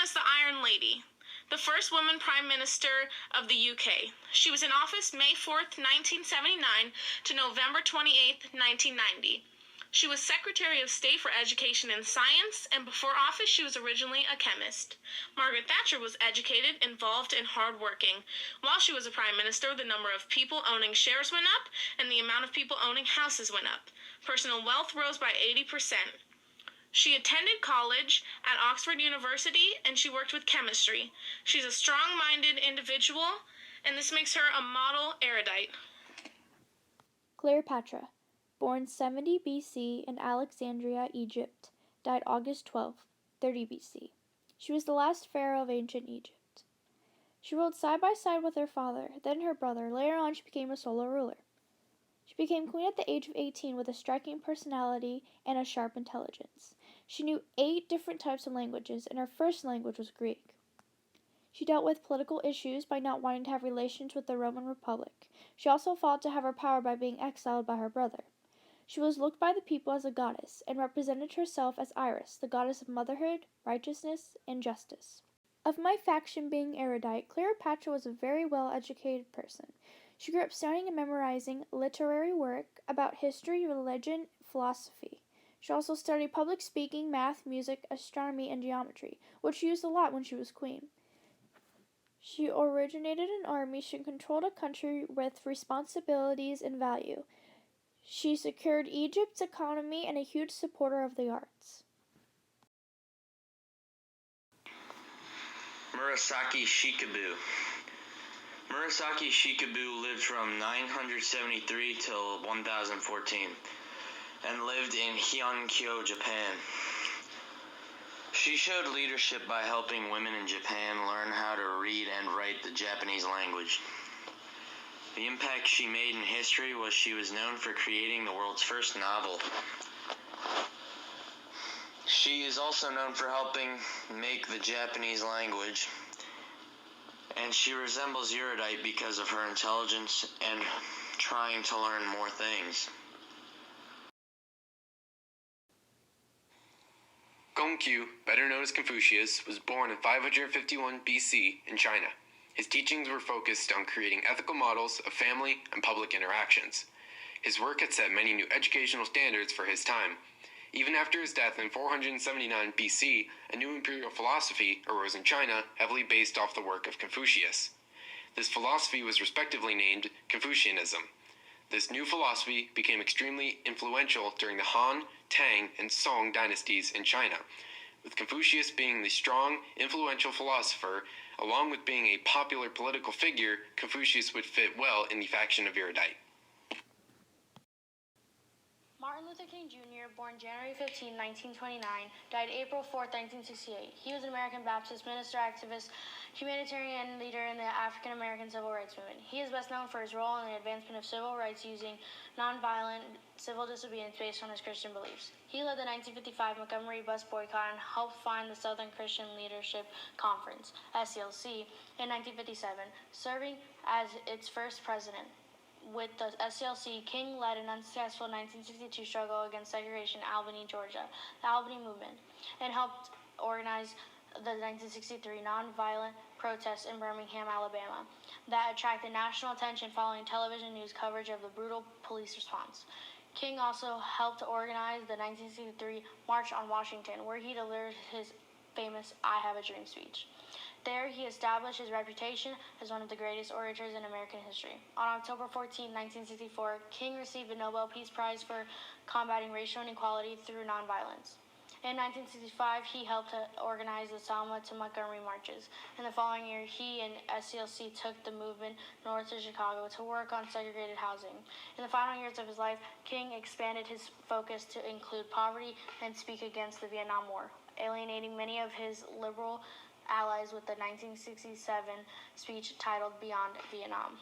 was the Iron Lady, the first woman Prime Minister of the UK. She was in office May 4th, 1979 to November 28th, 1990. She was Secretary of State for Education and Science, and before office she was originally a chemist. Margaret Thatcher was educated, involved, and hardworking. While she was a prime minister, the number of people owning shares went up, and the amount of people owning houses went up. Personal wealth rose by 80%. She attended college at Oxford University, and she worked with chemistry. She's a strong-minded individual, and this makes her a model erudite. Cleopatra, born 70 BC in Alexandria, Egypt, died August 12, 30 BC. She was the last pharaoh of ancient Egypt. She ruled side by side with her father, then her brother. Later on, she became a solo ruler. She became queen at the age of 18 with a striking personality and a sharp intelligence. She knew 8 different types of languages, and her first language was Greek. She dealt with political issues by not wanting to have relations with the Roman Republic. She also fought to have her power by being exiled by her brother. She was looked by the people as a goddess, and represented herself as Iris, the goddess of motherhood, righteousness, and justice. Of my faction being erudite, Cleopatra was a very well-educated person. She grew up studying and memorizing literary work about history, religion, philosophy. She also studied public speaking, math, music, astronomy, and geometry, which she used a lot when she was queen. She originated an army. She controlled a country with responsibilities and value. She secured Egypt's economy and a huge supporter of the arts. Murasaki Shikabue. Murasaki Shikabue lived from 973 till 1014 and lived in Hyonkyo, Japan. She showed leadership by helping women in Japan learn how to read and write the Japanese language. The impact she made in history was she was known for creating the world's first novel. She is also known for helping make the Japanese language, and she resembles Erudite because of her intelligence and trying to learn more things. Gongqiu, better known as Confucius, was born in 551 BC in China. His teachings were focused on creating ethical models of family and public interactions. His work had set many new educational standards for his time. Even after his death in 479 BC, a new imperial philosophy arose in China heavily based off the work of Confucius. This philosophy was respectively named Confucianism. This new philosophy became extremely influential during the Han, Tang, and Song dynasties in China, with Confucius being the strong, influential philosopher. Along with being a popular political figure, Confucius would fit well in the faction of Erudite. Martin Luther King Jr., born January 15, 1929, died April 4, 1968. He was an American Baptist minister, activist, humanitarian leader in the African American civil rights movement. He is best known for his role in the advancement of civil rights using nonviolent civil disobedience based on his Christian beliefs. He led the 1955 Montgomery bus boycott and helped found the Southern Christian Leadership Conference, SCLC, in 1957, serving as its first president. With the SCLC, King led an unsuccessful 1962 struggle against segregation in Albany, Georgia, the Albany Movement, and helped organize the 1963 nonviolent protests in Birmingham, Alabama, that attracted national attention following television news coverage of the brutal police response. King also helped organize the 1963 March on Washington, where he delivered his famous I Have a Dream speech. There, he established his reputation as one of the greatest orators in American history. On October 14, 1964, King received the Nobel Peace Prize for combating racial inequality through nonviolence. In 1965, he helped to organize the Selma to Montgomery marches. In the following year, he and SCLC took the movement north to Chicago to work on segregated housing. In the final years of his life, King expanded his focus to include poverty and speak against the Vietnam War, alienating many of his liberal allies with the 1967 speech titled Beyond Vietnam.